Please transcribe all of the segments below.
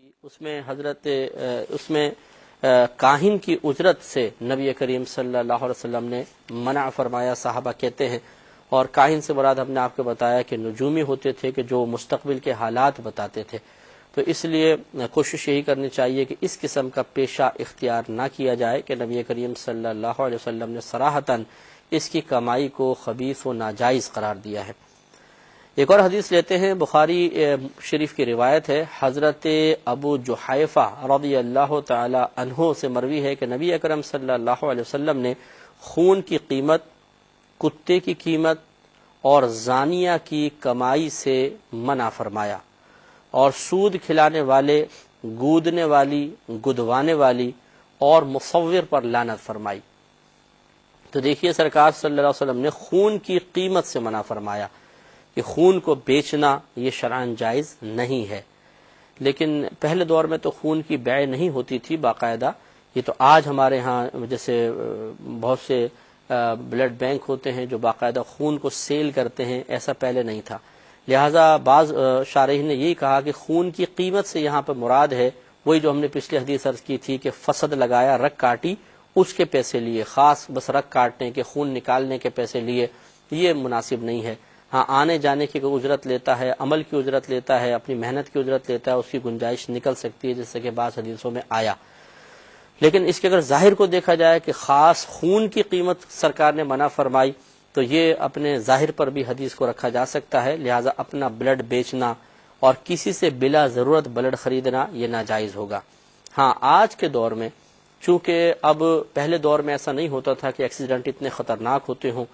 اس میں کاہن کی اجرت سے نبی کریم صلی اللہ علیہ وسلم نے منع فرمایا، صحابہ کہتے ہیں۔ اور کاہن سے مراد ہم نے آپ کو بتایا کہ نجومی ہوتے تھے کہ جو مستقبل کے حالات بتاتے تھے، تو اس لیے کوشش یہی کرنی چاہیے کہ اس قسم کا پیشہ اختیار نہ کیا جائے کہ نبی کریم صلی اللہ علیہ وسلم نے صراحتاً اس کی کمائی کو خبیث و ناجائز قرار دیا ہے۔ ایک اور حدیث لیتے ہیں، بخاری شریف کی روایت ہے، حضرت ابو جحیفہ رضی اللہ تعالی عنہ سے مروی ہے کہ نبی اکرم صلی اللہ علیہ وسلم نے خون کی قیمت، کتے کی قیمت اور زانیہ کی کمائی سے منع فرمایا، اور سود کھلانے والے، گودنے والی، گدوانے والی اور مصور پر لعنت فرمائی۔ تو دیکھیے سرکار صلی اللہ علیہ وسلم نے خون کی قیمت سے منع فرمایا کہ خون کو بیچنا یہ شرعاً جائز نہیں ہے۔ لیکن پہلے دور میں تو خون کی بیع نہیں ہوتی تھی باقاعدہ، یہ تو آج ہمارے ہاں جیسے بہت سے بلڈ بینک ہوتے ہیں جو باقاعدہ خون کو سیل کرتے ہیں، ایسا پہلے نہیں تھا۔ لہٰذا بعض شارحین نے یہی کہا کہ خون کی قیمت سے یہاں پر مراد ہے وہی جو ہم نے پچھلی حدیث عرض کی تھی کہ فسد لگایا، رگ کاٹی، اس کے پیسے لیے، خاص بس رگ کاٹنے کے، خون نکالنے کے پیسے لیے، یہ مناسب نہیں ہے۔ ہاں، آنے جانے کی کوئی اجرت لیتا ہے، عمل کی اجرت لیتا ہے، اپنی محنت کی اجرت لیتا ہے، اس کی گنجائش نکل سکتی ہے، جیسے کہ بعض حدیثوں میں آیا۔ لیکن اس کے اگر ظاہر کو دیکھا جائے کہ خاص خون کی قیمت سرکار نے منع فرمائی، تو یہ اپنے ظاہر پر بھی حدیث کو رکھا جا سکتا ہے، لہٰذا اپنا بلڈ بیچنا اور کسی سے بلا ضرورت بلڈ خریدنا یہ ناجائز ہوگا۔ ہاں، آج کے دور میں چونکہ اب پہلے دور میں ایسا نہیں ہوتا تھا کہ ایکسیڈنٹ اتنے خطرناک ہوتے ہوں،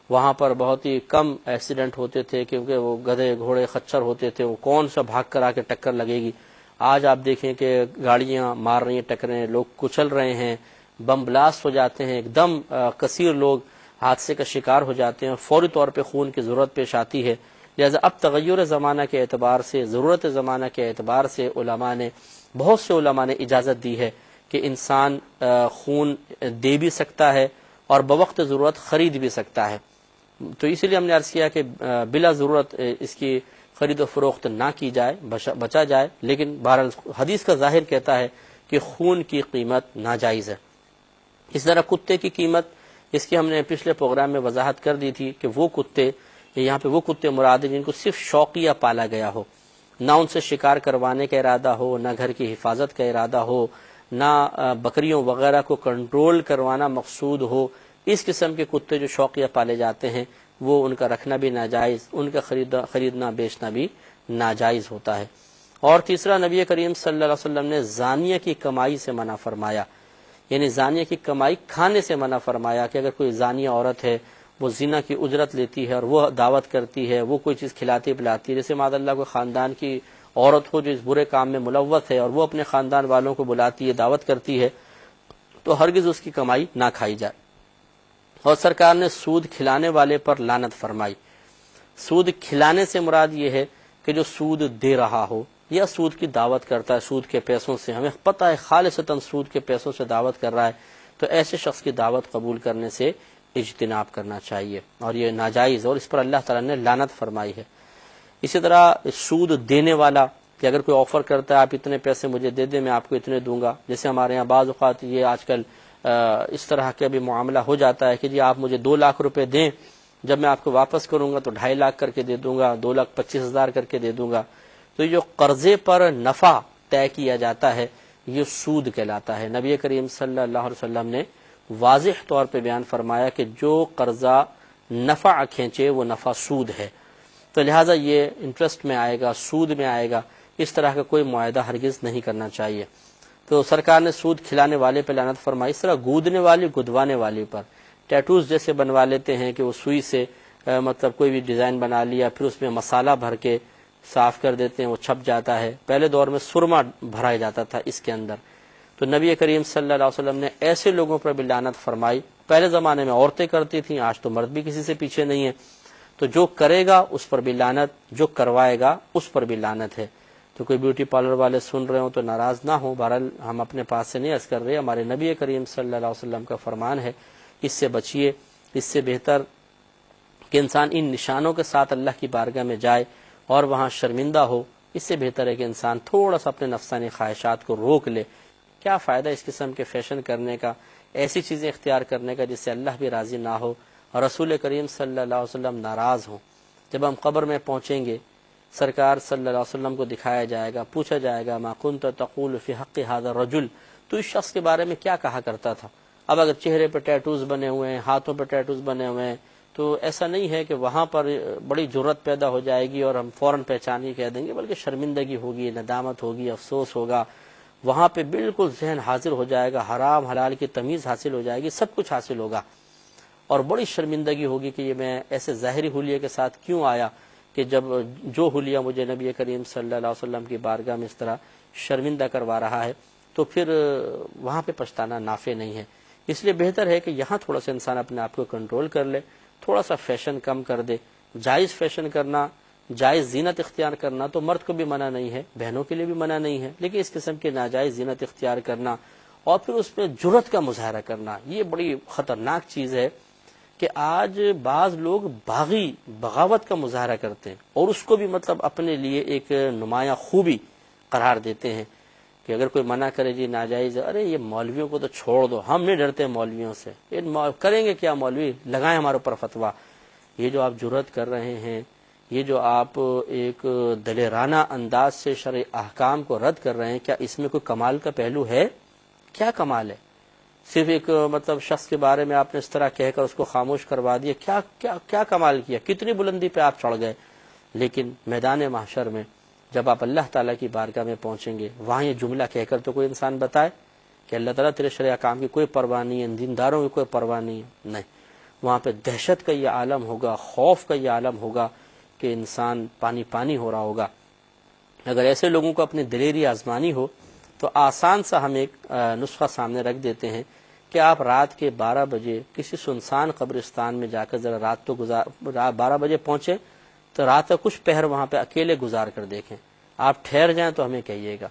وہاں پر بہت ہی کم ایکسیڈنٹ ہوتے تھے کیونکہ وہ گدھے گھوڑے خچر ہوتے تھے، وہ کون سا بھاگ کر آ کے ٹکر لگے گی۔ آج آپ دیکھیں کہ گاڑیاں مار رہی ہیں ٹکریں، لوگ کچل رہے ہیں، بم بلاسٹ ہو جاتے ہیں، ایک دم کثیر لوگ حادثے کا شکار ہو جاتے ہیں، فوری طور پہ خون کی ضرورت پیش آتی ہے۔ لہذا اب تغیر زمانہ کے اعتبار سے، ضرورت زمانہ کے اعتبار سے بہت سے علماء نے اجازت دی ہے کہ انسان خون دے بھی سکتا ہے اور بوقت ضرورت خرید بھی سکتا ہے۔ تو اسی لیے ہم نے عرض کیا کہ بلا ضرورت اس کی خرید و فروخت نہ کی جائے، بچا جائے، لیکن بہرحال حدیث کا ظاہر کہتا ہے کہ خون کی قیمت ناجائز ہے۔ اس طرح کتے کی قیمت، اس کی ہم نے پچھلے پروگرام میں وضاحت کر دی تھی کہ وہ کتے، یہاں پہ وہ کتے مراد ہیں جن کو صرف شوقیہ پالا گیا ہو، نہ ان سے شکار کروانے کا ارادہ ہو، نہ گھر کی حفاظت کا ارادہ ہو، نہ بکریوں وغیرہ کو کنٹرول کروانا مقصود ہو۔ اس قسم کے کتے جو شوقیہ پالے جاتے ہیں وہ ان کا رکھنا بھی ناجائز، ان کا خریدنا بیچنا بھی ناجائز ہوتا ہے۔ اور تیسرا، نبی کریم صلی اللہ علیہ وسلم نے زانیہ کی کمائی سے منع فرمایا، یعنی زانیہ کی کمائی کھانے سے منع فرمایا کہ اگر کوئی زانیہ عورت ہے، وہ زنا کی اجرت لیتی ہے اور وہ دعوت کرتی ہے، وہ کوئی چیز کھلاتی پلاتی ہے، جیسے معاذ اللہ کوئی خاندان کی عورت ہو جو اس برے کام میں ملوث ہے اور وہ اپنے خاندان والوں کو بلاتی ہے، دعوت کرتی ہے، تو ہرگز اس کی کمائی نہ کھائی جائے۔ اور سرکار نے سود کھلانے والے پر لعنت فرمائی۔ سود کھلانے سے مراد یہ ہے کہ جو سود دے رہا ہو یا سود کی دعوت کرتا ہے، سود کے پیسوں سے، ہمیں پتہ ہے خالصتاً سود کے پیسوں سے دعوت کر رہا ہے، تو ایسے شخص کی دعوت قبول کرنے سے اجتناب کرنا چاہیے، اور یہ ناجائز، اور اس پر اللہ تعالیٰ نے لعنت فرمائی ہے۔ اسی طرح سود دینے والا، کہ اگر کوئی آفر کرتا ہے آپ اتنے پیسے مجھے دے دیں، میں آپ کو اتنے دوں گا، جیسے ہمارے یہاں بعض اوقات یہ آج کل اس طرح کا بھی معاملہ ہو جاتا ہے کہ جی آپ مجھے 2 لاکھ روپے دیں، جب میں آپ کو واپس کروں گا تو 2.5 لاکھ کر کے دے دوں گا، 2,25,000 کر کے دے دوں گا۔ تو یہ جو قرضے پر نفع طے کیا جاتا ہے یہ سود کہلاتا ہے۔ نبی کریم صلی اللہ علیہ وسلم نے واضح طور پہ بیان فرمایا کہ جو قرضہ نفع کھینچے وہ نفع سود ہے، تو لہٰذا یہ انٹرسٹ میں آئے گا، سود میں آئے گا، اس طرح کا کوئی معاہدہ ہرگز نہیں کرنا چاہیے۔ تو سرکار نے سود کھلانے والے پہ لعنت فرمائی۔ اس طرح گودنے والی، گدوانے والی پر، ٹیٹوز جیسے بنوا لیتے ہیں کہ وہ سوئی سے مطلب کوئی بھی ڈیزائن بنا لیا، پھر اس میں مسالہ بھر کے صاف کر دیتے ہیں، وہ چھپ جاتا ہے۔ پہلے دور میں سرما بھرایا جاتا تھا اس کے اندر، تو نبی کریم صلی اللہ علیہ وسلم نے ایسے لوگوں پر بھی لعنت فرمائی۔ پہلے زمانے میں عورتیں کرتی تھیں، آج تو مرد بھی کسی سے پیچھے نہیں ہے، تو جو کرے گا اس پر بھی لعنت، جو کروائے گا اس پر بھی لعنت ہے۔ تو کوئی بیوٹی پارلر والے سن رہے ہوں تو ناراض نہ ہوں، بہرحال ہم اپنے پاس سے نہیں عرض کر رہے، ہمارے نبی کریم صلی اللہ علیہ وسلم کا فرمان ہے، اس سے بچیے۔ اس سے بہتر کہ انسان ان نشانوں کے ساتھ اللہ کی بارگاہ میں جائے اور وہاں شرمندہ ہو، اس سے بہتر ہے کہ انسان تھوڑا سا اپنے نفسانی خواہشات کو روک لے۔ کیا فائدہ اس قسم کے فیشن کرنے کا، ایسی چیزیں اختیار کرنے کا جس سے اللہ بھی راضی نہ ہو اور رسول کریم صلی اللہ علیہ وسلم ناراض ہوں۔ جب ہم قبر میں پہنچیں گے، سرکار صلی اللہ علیہ وسلم کو دکھایا جائے گا، پوچھا جائے گا ما کنت تقول فی حق ھذا الرجل، تو اس شخص کے بارے میں کیا کہا کرتا تھا۔ اب اگر چہرے پہ ٹیٹوز بنے ہوئے ہیں، ہاتھوں پہ ٹیٹوز بنے ہوئے ہیں، تو ایسا نہیں ہے کہ وہاں پر بڑی جرت پیدا ہو جائے گی اور ہم فوراً پہچان کے کہہ دیں گے، بلکہ شرمندگی ہوگی، ندامت ہوگی، افسوس ہوگا۔ وہاں پہ بالکل ذہن حاضر ہو جائے گا، حرام حلال کی تمیز حاصل ہو جائے گی، سب کچھ حاصل ہوگا، اور بڑی شرمندگی ہوگی کہ یہ میں ایسے ظاہری حلیے کے ساتھ کیوں آیا کہ جب جو حلیہ مجھے نبی کریم صلی اللہ علیہ وسلم کی بارگاہ میں اس طرح شرمندہ کروا رہا ہے، تو پھر وہاں پہ پچھتانا نافع نہیں ہے۔ اس لیے بہتر ہے کہ یہاں تھوڑا سا انسان اپنے آپ کو کنٹرول کر لے، تھوڑا سا فیشن کم کر دے۔ جائز فیشن کرنا، جائز زینت اختیار کرنا تو مرد کو بھی منع نہیں ہے، بہنوں کے لیے بھی منع نہیں ہے، لیکن اس قسم کی ناجائز زینت اختیار کرنا اور پھر اس میں جرت کا مظاہرہ کرنا، یہ بڑی خطرناک چیز ہے کہ آج بعض لوگ باغی بغاوت کا مظاہرہ کرتے ہیں اور اس کو بھی مطلب اپنے لیے ایک نمایاں خوبی قرار دیتے ہیں کہ اگر کوئی منع کرے جی ناجائز، ارے یہ مولویوں کو تو چھوڑ دو، ہم نہیں ڈرتے مولویوں سے، یہ کریں گے کیا مولوی، لگائیں ہمارے اوپر فتویٰ۔ یہ جو آپ جرت کر رہے ہیں، یہ جو آپ ایک دلیرانہ انداز سے شرع احکام کو رد کر رہے ہیں، کیا اس میں کوئی کمال کا پہلو ہے؟ کیا کمال ہے؟ صرف ایک مطلب شخص کے بارے میں آپ نے اس طرح کہہ کر اس کو خاموش کروا دیا، کیا کیا کیا کمال کیا، کتنی بلندی پہ آپ چڑھ گئے۔ لیکن میدان محشر میں جب آپ اللہ تعالیٰ کی بارگاہ میں پہنچیں گے، وہاں یہ جملہ کہہ کر تو کوئی انسان بتائے کہ اللہ تعالیٰ تیرے شرع احکام کی کوئی پرواہ نہیں ہے، دینداروں کی کوئی پرواہ نہیں ہے، نہیں۔ وہاں پہ دہشت کا یہ عالم ہوگا، خوف کا یہ عالم ہوگا کہ انسان پانی پانی ہو رہا ہوگا۔ اگر ایسے لوگوں کو اپنی دلیری آزمانی ہو تو آسان سا ہم ایک نسخہ سامنے رکھ دیتے ہیں کہ آپ رات کے 12 بجے کسی سنسان قبرستان میں جا کر ذرا رات تو 12 بجے پہنچے تو رات کا کچھ پہر وہاں پہ اکیلے گزار کر دیکھیں، آپ ٹھہر جائیں تو ہمیں کہیے گا۔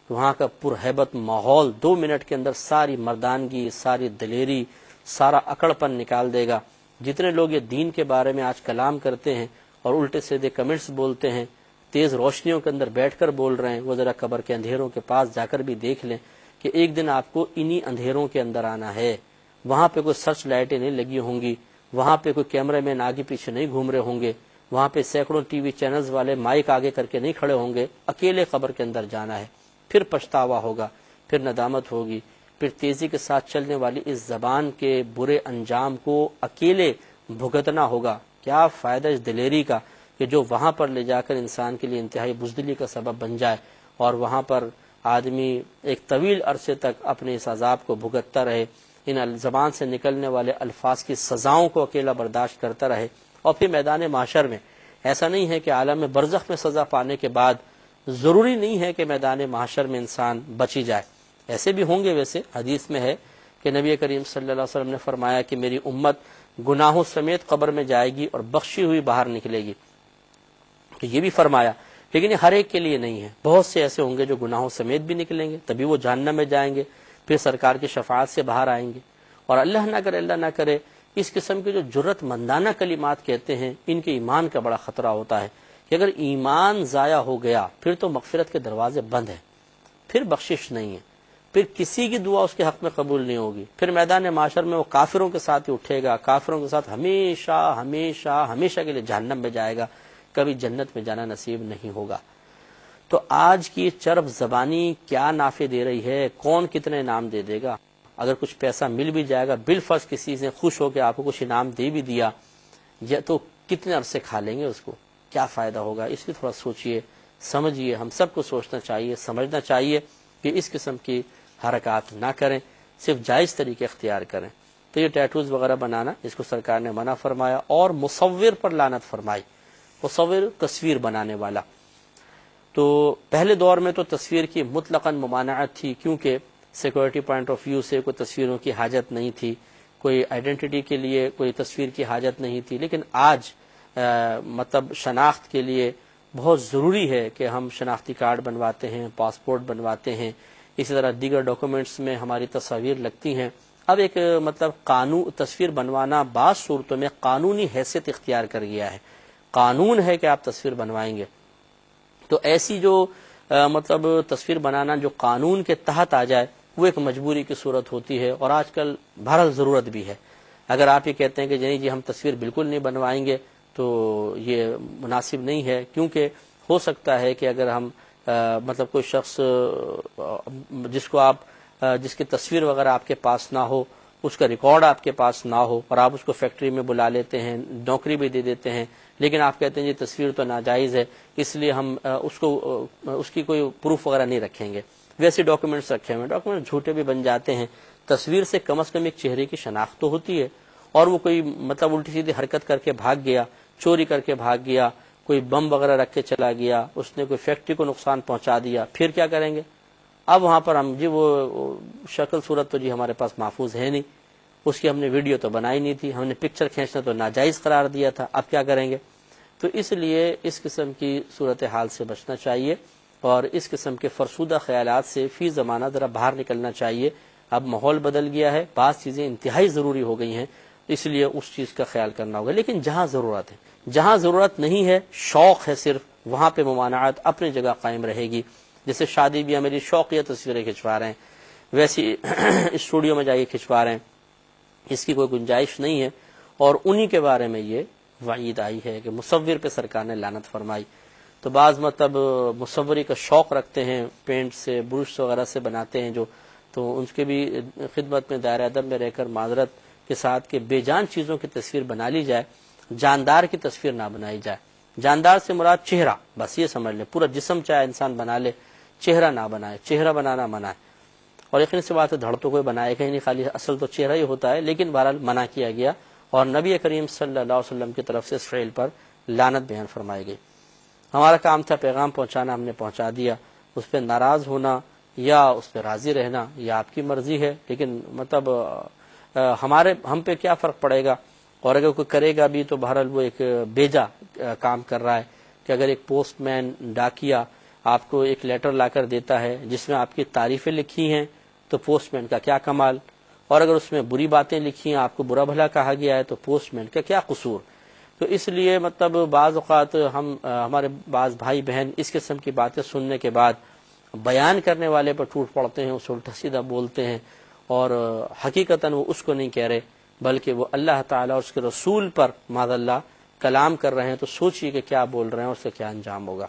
وہاں کا پرہیبت ماحول 2 منٹ کے اندر ساری مردانگی، ساری دلیری، سارا اکڑ پن نکال دے گا۔ جتنے لوگ یہ دین کے بارے میں آج کلام کرتے ہیں اور الٹے سیدھے کمنٹس بولتے ہیں، تیز روشنیوں کے اندر بیٹھ کر بول رہے ہیں، وہ ذرا قبر کے اندھیروں کے پاس جا کر بھی دیکھ لیں کہ ایک دن آپ کو انہی اندھیروں کے اندر آنا ہے۔ وہاں پہ کوئی سرچ لائٹیں نہیں لگی ہوں گی، وہاں پہ کوئی کیمرے مین آگے پیچھے نہیں گھوم رہے ہوں گے، وہاں پہ سینکڑوں ٹی وی چینلز والے مائک آگے کر کے نہیں کھڑے ہوں گے، اکیلے قبر کے اندر جانا ہے۔ پھر پچھتاوا ہوگا، پھر ندامت ہوگی، پھر تیزی کے ساتھ چلنے والی اس زبان کے برے انجام کو اکیلے بھگتنا ہوگا۔ کیا فائدہ اس دلیری کا کہ جو وہاں پر لے جا کر انسان کے لیے انتہائی بزدلی کا سبب بن جائے اور وہاں پر آدمی ایک طویل عرصے تک اپنے اس عذاب کو بھگتتا رہے، ان زبان سے نکلنے والے الفاظ کی سزاؤں کو اکیلا برداشت کرتا رہے، اور پھر میدان محشر میں ایسا نہیں ہے کہ عالم برزخ میں سزا پانے کے بعد ضروری نہیں ہے کہ میدان محشر میں انسان بچی جائے۔ ایسے بھی ہوں گے، ویسے حدیث میں ہے کہ نبی کریم صلی اللہ علیہ وسلم نے فرمایا کہ میری امت گناہوں سمیت قبر میں جائے گی اور بخشی ہوئی باہر نکلے گی، تو یہ بھی فرمایا، لیکن یہ ہر ایک کے لیے نہیں ہے۔ بہت سے ایسے ہوں گے جو گناہوں سمیت بھی نکلیں گے، تبھی وہ جہنم میں جائیں گے، پھر سرکار کی شفاعت سے باہر آئیں گے۔ اور اللہ نہ کرے اس قسم کے جو جرت مندانہ کلمات کہتے ہیں، ان کے ایمان کا بڑا خطرہ ہوتا ہے کہ اگر ایمان ضائع ہو گیا پھر تو مغفرت کے دروازے بند ہیں، پھر بخشش نہیں ہے، پھر کسی کی دعا اس کے حق میں قبول نہیں ہوگی، پھر میدان معاشر میں وہ کافروں کے ساتھ ہی اٹھے گا، کافروں کے ساتھ ہمیشہ ہمیشہ ہمیشہ کے لیے جہنم میں جائے گا، کبھی جنت میں جانا نصیب نہیں ہوگا۔ تو آج کی چرب زبانی کیا نافع دے رہی ہے، کون کتنے انعام دے دے گا؟ اگر کچھ پیسہ مل بھی جائے گا، بالفرض کسی سے خوش ہو کے آپ کو کچھ انعام دے بھی دیا، یا تو کتنے عرصے کھا لیں گے اس کو، کیا فائدہ ہوگا؟ اس لیے تھوڑا سوچئے سمجھیے، ہم سب کو سوچنا چاہیے، سمجھنا چاہیے کہ اس قسم کی حرکات نہ کریں، صرف جائز طریقے اختیار کریں۔ تو یہ ٹیٹوز وغیرہ بنانا، اس کو سرکار نے منع فرمایا، اور مصور پر لعنت فرمائی۔ مصور تصویر بنانے والا، تو پہلے دور میں تو تصویر کی مطلقاً ممانعت تھی، کیونکہ سیکورٹی پوائنٹ آف ویو سے کوئی تصویروں کی حاجت نہیں تھی، کوئی آئیڈینٹی کے لیے کوئی تصویر کی حاجت نہیں تھی، لیکن آج مطلب شناخت کے لیے بہت ضروری ہے کہ ہم شناختی کارڈ بنواتے ہیں، پاسپورٹ بنواتے ہیں، اسی طرح دیگر ڈاکومنٹس میں ہماری تصاویر لگتی ہیں۔ اب ایک مطلب تصویر بنوانا بعض صورتوں میں قانونی حیثیت اختیار کر گیا ہے، قانون ہے کہ آپ تصویر بنوائیں گے۔ تو ایسی جو مطلب تصویر بنانا جو قانون کے تحت آ جائے وہ ایک مجبوری کی صورت ہوتی ہے، اور آج کل بہرحال ضرورت بھی ہے۔ اگر آپ یہ کہتے ہیں کہ جی ہم تصویر بالکل نہیں بنوائیں گے تو یہ مناسب نہیں ہے، کیونکہ ہو سکتا ہے کہ اگر ہم مطلب کوئی شخص جس کی تصویر وغیرہ آپ کے پاس نہ ہو، اس کا ریکارڈ آپ کے پاس نہ ہو، اور آپ اس کو فیکٹری میں بلا لیتے ہیں، نوکری بھی دے دیتے ہیں، لیکن آپ کہتے ہیں جی تصویر تو ناجائز ہے، اس لیے ہم اس کی کوئی پروف وغیرہ نہیں رکھیں گے، ویسے ڈاکومنٹس رکھے ہوئے، ڈاکومنٹ جھوٹے بھی بن جاتے ہیں۔ تصویر سے کم از کم ایک چہرے کی شناخت تو ہوتی ہے، اور وہ کوئی مطلب الٹی سیدھی حرکت کر کے بھاگ گیا، چوری کر کے بھاگ گیا، کوئی بم وغیرہ رکھ کے چلا گیا، اس نے کوئی فیکٹری کو نقصان پہنچا دیا، پھر کیا کریں گے؟ اب وہاں پر ہم وہ شکل صورت تو ہمارے پاس محفوظ ہے نہیں، اس کی ہم نے ویڈیو تو بنائی نہیں تھی، ہم نے پکچر کھینچنا تو ناجائز قرار دیا تھا، اب کیا کریں گے؟ تو اس لیے اس قسم کی صورتحال سے بچنا چاہیے، اور اس قسم کے فرسودہ خیالات سے فی زمانہ ذرا باہر نکلنا چاہیے۔ اب ماحول بدل گیا ہے، بعض چیزیں انتہائی ضروری ہو گئی ہیں، اس لیے اس چیز کا خیال کرنا ہوگا، لیکن جہاں ضرورت ہے، جہاں ضرورت نہیں ہے، شوق ہے صرف، وہاں پہ ممانعت اپنی جگہ قائم رہے گی۔ جیسے شادی بیاہ میری شوقیہ تصویریں کھنچوا رہے ہیں، ویسی اسٹوڈیو میں جا کے کھنچوا رہے ہیں، اس کی کوئی گنجائش نہیں ہے، اور انہی کے بارے میں یہ وعید آئی ہے کہ مصور پہ سرکار نے لعنت فرمائی۔ تو بعض مطلب مصوری کا شوق رکھتے ہیں، پینٹ سے برش وغیرہ سے بناتے ہیں جو، تو ان کے بھی خدمت میں دائرہ ادب میں رہ کر معذرت کے ساتھ کہ بے جان چیزوں کی تصویر بنا لی جائے، جاندار کی تصویر نہ بنائی جائے۔ جاندار سے مراد چہرہ، بس یہ سمجھ لے، پورا جسم چاہے انسان بنا لے، چہرہ نہ بنائے، چہرہ بنانا منع ہے، اور یقین سی بات ہے دھڑ تو کوئی بنائے گا ہی نہیں، خالی اصل تو چہرہ ہی ہوتا ہے، لیکن بہرحال منع کیا گیا، اور نبی کریم صلی اللہ علیہ وسلم کی طرف سے اس فعل پر لعنت بیان فرمائی گئی۔ ہمارا کام تھا پیغام پہنچانا، ہم نے پہنچا دیا، اس پہ ناراض ہونا یا اس پہ راضی رہنا یہ آپ کی مرضی ہے، لیکن مطلب ہم پہ کیا فرق پڑے گا؟ اور اگر کوئی کرے گا بھی تو بہرحال وہ ایک بیجا کام کر رہا ہے، کہ اگر ایک پوسٹ مین ڈاکیا آپ کو ایک لیٹر لا کر دیتا ہے جس میں آپ کی تعریفیں لکھی ہیں تو پوسٹ مین کا کیا کمال، اور اگر اس میں بری باتیں لکھی ہیں، آپ کو برا بھلا کہا گیا ہے تو پوسٹ مین کا کیا قصور؟ تو اس لیے مطلب بعض اوقات ہمارے بعض بھائی بہن اس قسم کی باتیں سننے کے بعد بیان کرنے والے پر ٹوٹ پڑتے ہیں، اسے الٹا سیدھا بولتے ہیں، اور حقیقتاً وہ اس کو نہیں کہہ رہے بلکہ وہ اللہ تعالیٰ اور اس کے رسول پر معاذ اللہ کلام کر رہے ہیں، تو سوچئے کہ کیا بول رہے ہیں اور اس سے کیا انجام ہوگا۔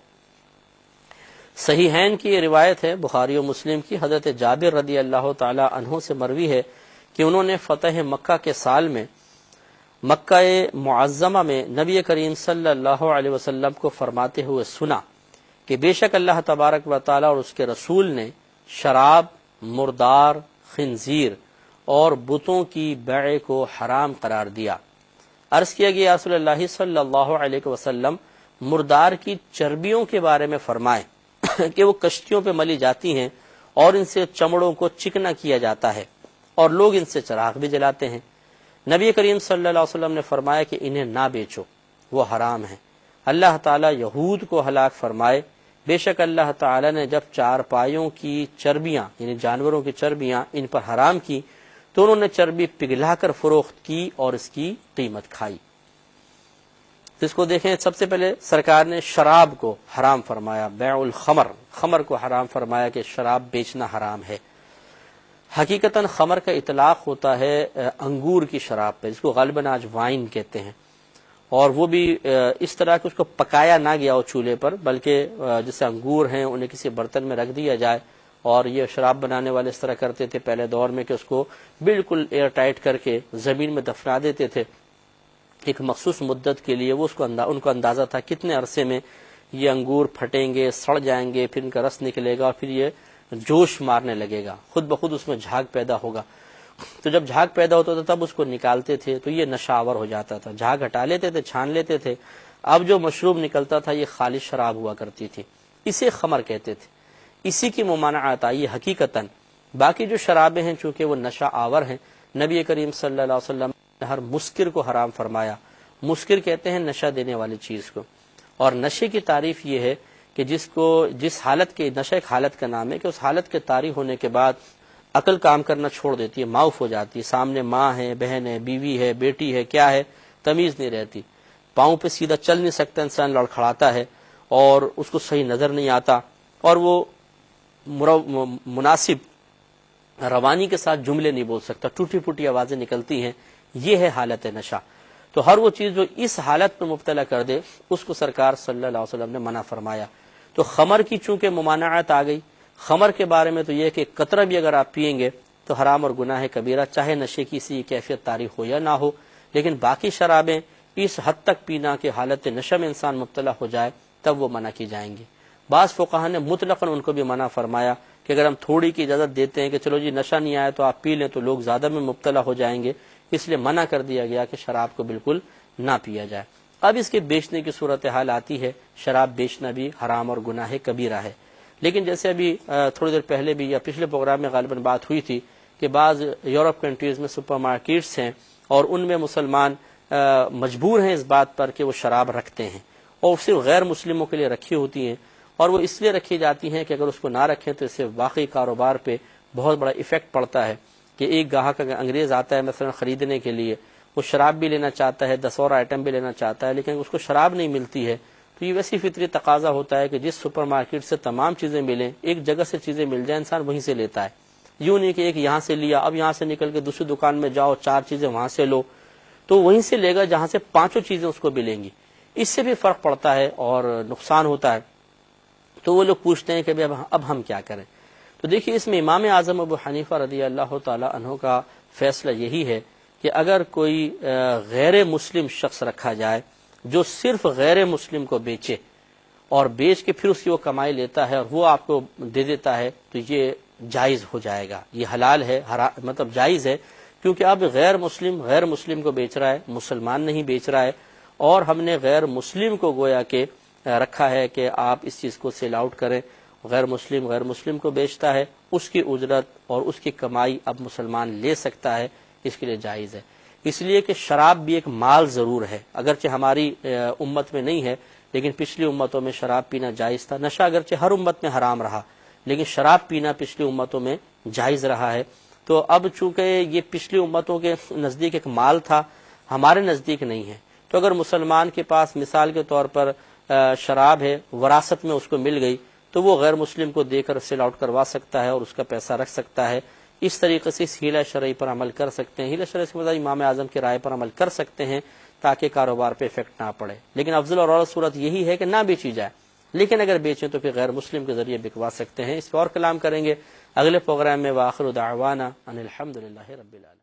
صحیحین کی یہ روایت ہے بخاری و مسلم کی، حضرت جابر رضی اللہ تعالی عنہ سے مروی ہے کہ انہوں نے فتح مکہ کے سال میں مکہ معظمہ میں نبی کریم صلی اللہ علیہ وسلم کو فرماتے ہوئے سنا کہ بے شک اللہ تبارک و تعالی اور اس کے رسول نے شراب، مردار، خنزیر اور بتوں کی بیع کو حرام قرار دیا۔ عرض کیا گیا رسول اللہ صلی اللہ علیہ وسلم مردار کی چربیوں کے بارے میں فرمائیں کہ وہ کشتیوں پہ ملی جاتی ہیں اور ان سے چمڑوں کو چکنا کیا جاتا ہے اور لوگ ان سے چراغ بھی جلاتے ہیں۔ نبی کریم صلی اللہ علیہ وسلم نے فرمایا کہ انہیں نہ بیچو، وہ حرام ہیں۔ اللہ تعالیٰ یہود کو ہلاک فرمائے، بے شک اللہ تعالیٰ نے جب چارپائیوں کی چربیاں یعنی جانوروں کی چربیاں ان پر حرام کی تو انہوں نے چربی پگھلا کر فروخت کی اور اس کی قیمت کھائی۔ اس کو دیکھیں، سب سے پہلے سرکار نے شراب کو حرام فرمایا، بیع الخمر، خمر کو حرام فرمایا کہ شراب بیچنا حرام ہے۔ حقیقتاً خمر کا اطلاق ہوتا ہے انگور کی شراب پہ، جس کو غالباً آج وائن کہتے ہیں، اور وہ بھی اس طرح کہ اس کو پکایا نہ گیا ہو چولہے پر، بلکہ جیسے انگور ہیں انہیں کسی برتن میں رکھ دیا جائے، اور یہ شراب بنانے والے اس طرح کرتے تھے پہلے دور میں کہ اس کو بالکل ایئر ٹائٹ کر کے زمین میں دفنا دیتے تھے ایک مخصوص مدت کے لیے۔ وہ ان کو اندازہ تھا کتنے عرصے میں یہ انگور پھٹیں گے، سڑ جائیں گے، پھر ان کا رس نکلے گا اور پھر یہ جوش مارنے لگے گا، خود بخود اس میں جھاگ پیدا ہوگا۔ تو جب جھاگ پیدا ہوتا تھا تب اس کو نکالتے تھے تو یہ نشہ آور ہو جاتا تھا، جھاگ ہٹا لیتے تھے، چھان لیتے تھے، اب جو مشروب نکلتا تھا یہ خالص شراب ہوا کرتی تھی، اسے خمر کہتے تھے۔ اسی کی ممانعت آئی حقیقتاً۔ باقی جو شرابیں ہیں چونکہ وہ نشہ آور ہیں، نبی کریم صلی اللہ علیہ وسلم نے ہر مسکر کو حرام فرمایا۔ مسکر کہتے ہیں نشہ دینے والی چیز کو، اور نشے کی تعریف یہ ہے کہ جس حالت کے، نشہ ایک حالت کا نام ہے کہ اس حالت کے طاری ہونے کے بعد عقل کام کرنا چھوڑ دیتی ہے، معاف ہو جاتی ہے، سامنے ماں ہے، بہن ہے، بیوی ہے، بیٹی ہے، کیا ہے، تمیز نہیں رہتی، پاؤں پہ سیدھا چل نہیں سکتا انسان، لڑکھڑاتا ہے، اور اس کو صحیح نظر نہیں آتا اور وہ مناسب روانی کے ساتھ جملے نہیں بول سکتا، ٹوٹی پھوٹی آوازیں نکلتی ہیں، یہ ہے حالت نشہ۔ تو ہر وہ چیز جو اس حالت میں مبتلا کر دے اس کو سرکار صلی اللہ علیہ وسلم نے منع فرمایا۔ تو خمر کی چونکہ ممانعت آ گئی، خمر کے بارے میں تو یہ کہ قطرہ بھی اگر آپ پیئیں گے تو حرام اور گناہ کبیرہ، چاہے نشے کی سی کیفیت تاریخ ہو یا نہ ہو، لیکن باقی شرابیں اس حد تک پینا کہ حالت نشہ میں انسان مبتلا ہو جائے تب وہ منع کی جائیں گی۔ بعض فقہا نے مطلقاً ان کو بھی منع فرمایا کہ اگر ہم تھوڑی کی اجازت دیتے ہیں کہ چلو جی نشہ نہیں آیا تو آپ پی لیں تو لوگ زیادہ میں مبتلا ہو جائیں گے، اس لیے منع کر دیا گیا کہ شراب کو بالکل نہ پیا جائے۔ اب اس کے بیچنے کی صورتحال آتی ہے، شراب بیچنا بھی حرام اور گناہ کبیرہ ہے، لیکن جیسے ابھی تھوڑی دیر پہلے بھی یا پچھلے پروگرام میں غالباً بات ہوئی تھی کہ بعض یورپ کنٹریز میں سپر مارکیٹس ہیں اور ان میں مسلمان مجبور ہیں اس بات پر کہ وہ شراب رکھتے ہیں، اور صرف غیر مسلموں کے لیے رکھی ہوتی ہیں، اور وہ اس لیے رکھی جاتی ہیں کہ اگر اس کو نہ رکھیں تو اس سے واقعی کاروبار پہ بہت بڑا ایفیکٹ پڑتا ہے کہ ایک گاہک اگر انگریز آتا ہے مثلا خریدنے کے لیے، وہ شراب بھی لینا چاہتا ہے، 10 اور آئٹم بھی لینا چاہتا ہے، لیکن اس کو شراب نہیں ملتی ہے، تو یہ ویسی فطری تقاضا ہوتا ہے کہ جس سپر مارکیٹ سے تمام چیزیں ملیں، ایک جگہ سے چیزیں مل جائیں، انسان وہیں سے لیتا ہے۔ یوں نہیں کہ ایک یہاں سے لیا اب یہاں سے نکل کے دوسری دکان میں جاؤ 4 چیزیں وہاں سے لو، تو وہیں سے لے گا جہاں سے 5 چیزیں اس کو ملیں گی، اس سے بھی فرق پڑتا ہے اور نقصان ہوتا ہے۔ تو وہ لوگ پوچھتے ہیں کہ اب ہم کیا کریں؟ تو دیکھیے اس میں امام اعظم ابو حنیفہ رضی اللہ تعالی عنہ کا فیصلہ یہی ہے کہ اگر کوئی غیر مسلم شخص رکھا جائے جو صرف غیر مسلم کو بیچے اور بیچ کے پھر اس کی وہ کمائی لیتا ہے اور وہ آپ کو دے دیتا ہے تو یہ جائز ہو جائے گا، یہ حلال ہے، مطلب جائز ہے، کیونکہ اب غیر مسلم کو بیچ رہا ہے، مسلمان نہیں بیچ رہا ہے، اور ہم نے غیر مسلم کو گویا کہ رکھا ہے کہ آپ اس چیز کو سیل آؤٹ کریں، غیر مسلم کو بیچتا ہے، اس کی اجرت اور اس کی کمائی اب مسلمان لے سکتا ہے، اس کے لیے جائز ہے۔ اس لیے کہ شراب بھی ایک مال ضرور ہے، اگرچہ ہماری امت میں نہیں ہے لیکن پچھلی امتوں میں شراب پینا جائز تھا۔ نشہ اگرچہ ہر امت میں حرام رہا لیکن شراب پینا پچھلی امتوں میں جائز رہا ہے۔ تو اب چونکہ یہ پچھلی امتوں کے نزدیک ایک مال تھا، ہمارے نزدیک نہیں ہے، تو اگر مسلمان کے پاس مثال کے طور پر شراب ہے، وراثت میں اس کو مل گئی، تو وہ غیر مسلم کو دے کر سیل آؤٹ کروا سکتا ہے اور اس کا پیسہ رکھ سکتا ہے۔ اس طریقے سے اس حیلہ شرعی پر عمل کر سکتے ہیں، حیلہ شرعی سے مطلب امام اعظم کی رائے پر عمل کر سکتے ہیں تاکہ کاروبار پہ افیکٹ نہ پڑے، لیکن افضل اور اعلی صورت یہی ہے کہ نہ بیچی جائے، لیکن اگر بیچیں تو پھر غیر مسلم کے ذریعے بکوا سکتے ہیں۔ اس پر اور کلام کریں گے اگلے پروگرام میں۔ وآخر دعوانا ان الحمدللہ رب العالمین۔